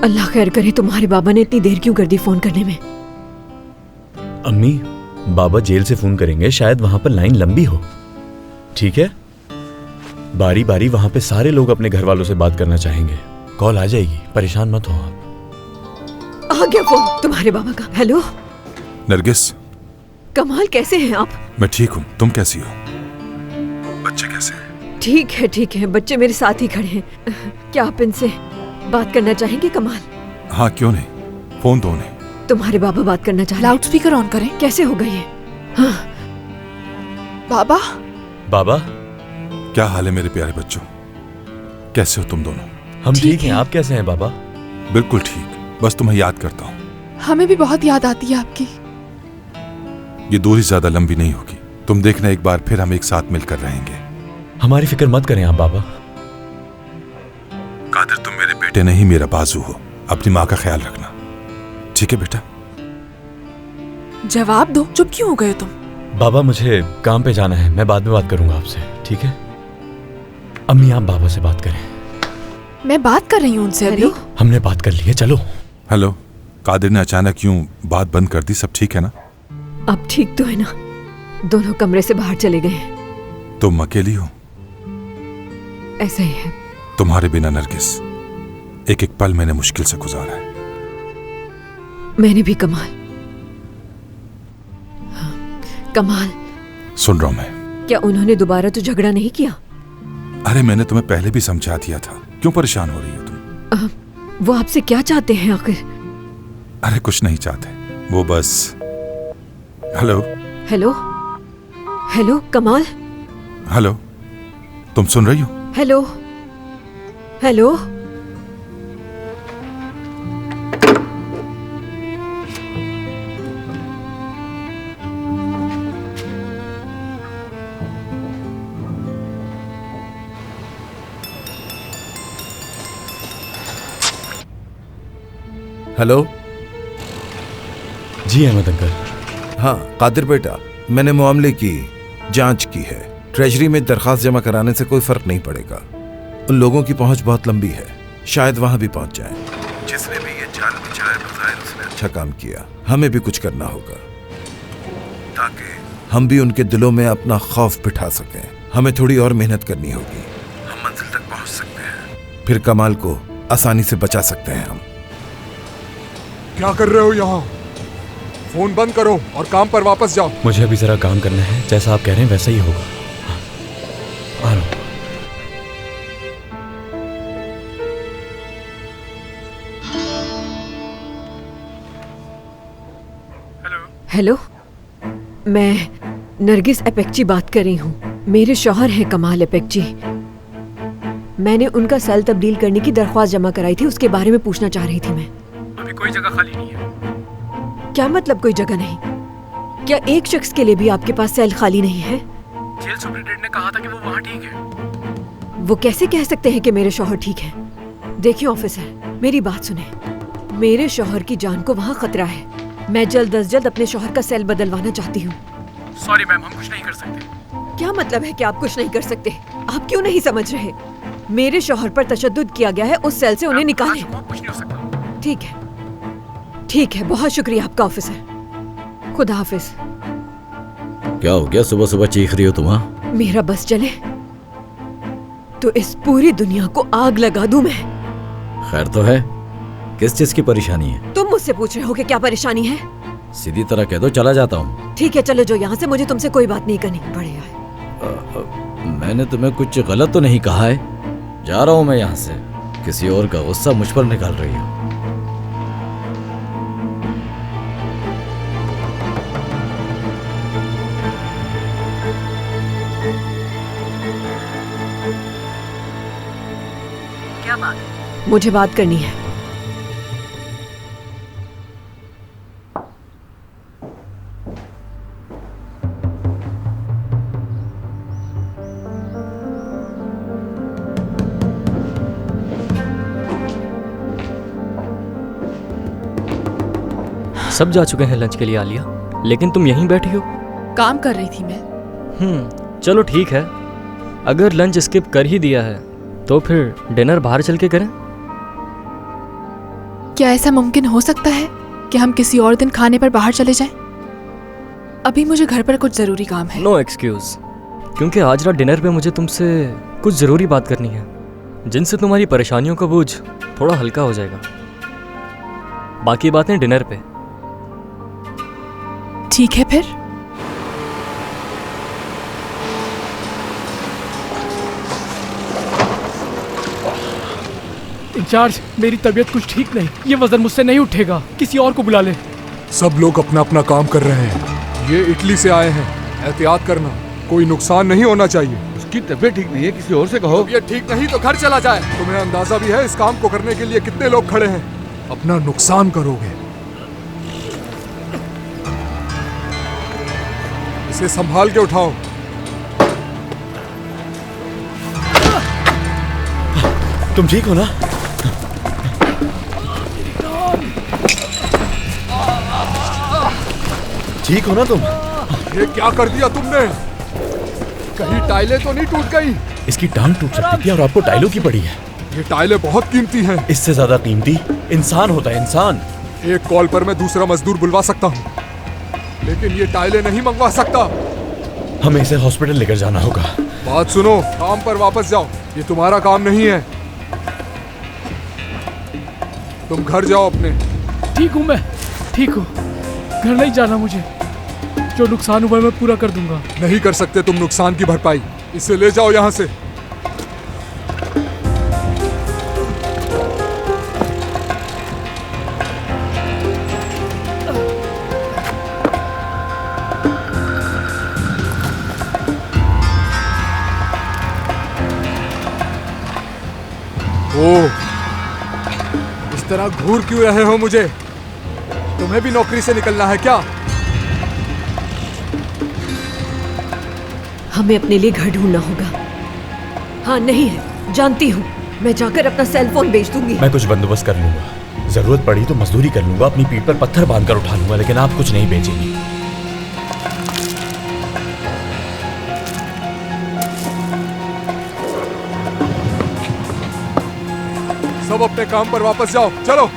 अल्लाह खैर करे, तुम्हारे बाबा ने इतनी देर क्यों कर दी फोन करने में? अम्मी, बाबा जेल से फोन करेंगे, शायद वहां पर लाइन लंबी हो। ठीक है, बारी बारी वहां पे सारे लोग अपने घर वालों से बात करना चाहेंगे। कॉल आ जाएगी, परेशान मत हो आप। आ गया फोन तुम्हारे बाबा का। हेलो नरगिस। कमाल, कैसे हैं आप? मैं ठीक हूँ, तुम कैसी हो? बच्चे कैसे हैं? ठीक है ठीक है, बच्चे मेरे साथ ही खड़े हैं। क्या आप इनसे बात करना चाहेंगे कमाल? हाँ क्यों नहीं, फोन दो उन्हें। तुम्हारे बाबा बात करना चाह रहे हैं। लाउड स्पीकर ऑन करें। कैसे हो गई है? हाँ। बाबा। बाबा, क्या हाल है मेरे प्यारे बच्चों, कैसे हो तुम दोनों? हम ठीक हैं, आप कैसे हैं बाबा? बिल्कुल ठीक, बस तुम्हें याद करता हूँ। हमें भी बहुत याद आती है आपकी। ये दूरी ज्यादा लंबी नहीं होगी, तुम देखना एक बार फिर हम एक साथ मिलकर रहेंगे। हमारी फिक्र मत करें आप बाबा। कादिर, तुम मेरे बेटे नहीं मेरा बाजू हो, अपनी माँ का ख्याल रखना, ठीक है बेटा? जवाब दो, चुप क्यों हो गए तुम? बाबा मुझे काम पे जाना है, मैं बाद में बात करूंगा आपसे, ठीक है? अम्मी आप बाबा से बात करें। मैं बात कर रही हूँ उनसे अभी। हमने बात कर ली है, चलो। हेलो, कादिर ने अचानक क्यों बात बंद कर दी? सब ठीक है ना? अब ठीक तो है ना? दोनों कमरे से बाहर चले गए हैं। तुम अकेली हो? ऐसा ही है। तुम्हारे बिना नरगिस, एक एक पल मैंने मुश्किल से गुजारा है। मैंने भी कमाल। हाँ, कमाल। सुन रहा हूं मैं। क्या उन्होंने दोबारा तो झगड़ा नहीं किया? अरे मैंने तुम्हें पहले भी समझा दिया था, क्यों परेशान हो रही हो तुम? वो आपसे क्या चाहते हैं आखिर? अरे कुछ नहीं चाहते, वो बस। हेलो हेलो हेलो कमाल। हेलो, तुम सुन रही हो? Hello hello. हेलो। जी अहमद अंकल। हाँ कादिर बेटा, मैंने मामले की जांच की है। ट्रेजरी में दरखास्त जमा कराने से कोई फर्क नहीं पड़ेगा। उन लोगों की पहुंच बहुत लंबी है, शायद वहां भी पहुंच जाए। जिसने भी ये जाल बिछाया, बज़ाहिर उसने अच्छा काम किया। हमें भी कुछ करना होगा ताकि हम भी उनके दिलों में अपना खौफ बिठा सकें। हमें थोड़ी और मेहनत करनी होगी, हम मंजिल तक पहुंच सकते हैं, फिर कमाल को आसानी से बचा सकते हैं हम। क्या कर रहे हो यहाँ? फोन बंद करो और काम पर वापस जाओ। मुझे अभी जरा काम करना है, जैसा आप कह रहे हैं वैसा ही होगा। आ रहा हूं। हेलो, मैं नरगिस एपेक्ची बात कर रही हूँ। मेरे शौहर हैं कमाल एपेक्ची। मैंने उनका सेल तब्दील करने की दरख्वास्त जमा कराई थी, उसके बारे में पूछना चाह रही थी मैं। अभी कोई जगह खाली नहीं है। क्या मतलब कोई जगह नहीं? क्या एक शख्स के लिए भी आपके पास सेल खाली नहीं है? जेल सुपरिटेंडेंट ने कहा था कि वो वहाँ ठीक है। वो कैसे कह सकते हैं कि मेरे शौहर ठीक है? देखिए ऑफिसर, मेरी बात सुने। मेरे शौहर की जान को वहाँ खतरा है। मैं जल्द अज जल्द अपने शौहर का सेल बदलवाना चाहती हूँ। सॉरी मैम, हम कुछ नहीं कर सकते। क्या मतलब है कि आप कुछ नहीं कर सकते? आप क्यों नहीं समझ रहे? मेरे शौहर पर तशद्दुद किया गया है, उस सेल से उन्हें निकालें। कुछ नहीं हो सकता। ठीक है ठीक है, बहुत शुक्रिया आपका ऑफिसर। खुदा हाफिज। क्या हो गया, सुबह सुबह चीख रही हो तुम? मेरा बस चले तो इस पूरी दुनिया को आग लगा दूं मैं। खैर तो है, किस चीज की परेशानी है? तुम मुझसे पूछ रहे हो कि क्या परेशानी है? सीधी तरह कह दो, चला जाता हूँ। ठीक है चलो जो यहाँ से, मुझे तुमसे कोई बात नहीं करनी। बढ़िया। मैंने तुम्हें कुछ गलत तो नहीं कहा है? जा रहा हूँ मैं यहाँ से। किसी और का गुस्सा मुझ पर निकाल रही हो। क्या बात है? मुझे बात करनी है। सब जा चुके हैं लंच के लिए आलिया, लेकिन तुम यहीं बैठी हो। काम कर रही थी मैं। चलो ठीक है, अगर लंच स्किप कर ही दिया है तो फिर डिनर बाहर चल के करें? क्या ऐसा मुमकिन हो सकता है कि हम किसी और दिन खाने पर बाहर चले जाएं? अभी मुझे घर पर कुछ जरूरी काम है। नो एक्सक्यूज, क्योंकि आज रात डिनर पे मुझे तुमसे कुछ ज़रूरी बात करनी है, जिनसे तुम्हारी परेशानियों का बोझ थोड़ा हल्का हो जाएगा। बाकी बातें डिनर पे। ठीक है फिर। इंचार्ज, मेरी तबीयत कुछ ठीक नहीं, ये वजन मुझसे नहीं उठेगा, किसी और को बुला ले। सब लोग अपना अपना काम कर रहे हैं। ये इटली से आए हैं, एहतियात करना, कोई नुकसान नहीं होना चाहिए। उसकी तबीयत ठीक नहीं है, किसी और से कहो। ये ठीक नहीं तो घर चला जाए। तुम्हें अंदाजा भी है इस काम को करने के लिए कितने लोग खड़े हैं। अपना नुकसान करोगे। इसे संभाल के उठाओ। तुम ठीक हो ना? ठीक हो ना तुम? ये क्या कर दिया तुमने? कहीं टाइलें तो नहीं टूट गई? इसकी टांग टूट सकती थी और आपको टाइलों की पड़ी है। ये टाइलें बहुत कीमती हैं। इससे ज्यादा कीमती इंसान होता है, इंसान। एक कॉल पर मैं दूसरा मजदूर बुलवा सकता हूँ, लेकिन ये टाइलें नहीं मंगवा सकता। हमें इसे हॉस्पिटल लेकर जाना होगा। बात सुनो, काम पर वापस जाओ। ये तुम्हारा काम नहीं है। तुम घर जाओ अपने। ठीक हूँ मैं, ठीक हूँ। घर नहीं जाना मुझे। जो नुकसान हुआ है मैं पूरा कर दूंगा। नहीं कर सकते तुम नुकसान की भरपाई। इसे ले जाओ यहाँ से। ओह, इस तरह घूर क्यों रहे हो मुझे? तुम्हें भी नौकरी से निकलना है क्या? हमें अपने लिए घर ढूंढना होगा। हाँ, नहीं है, जानती हूँ। मैं जाकर अपना सेल फोन बेच दूंगी। मैं कुछ बंदोबस्त कर लूंगा। जरूरत पड़ी तो मजदूरी कर लूंगा, अपनी पीठ पर पत्थर बांधकर उठा लूंगा, लेकिन आप कुछ नहीं बेचेंगी। सब अपने काम पर वापस जाओ। चलो।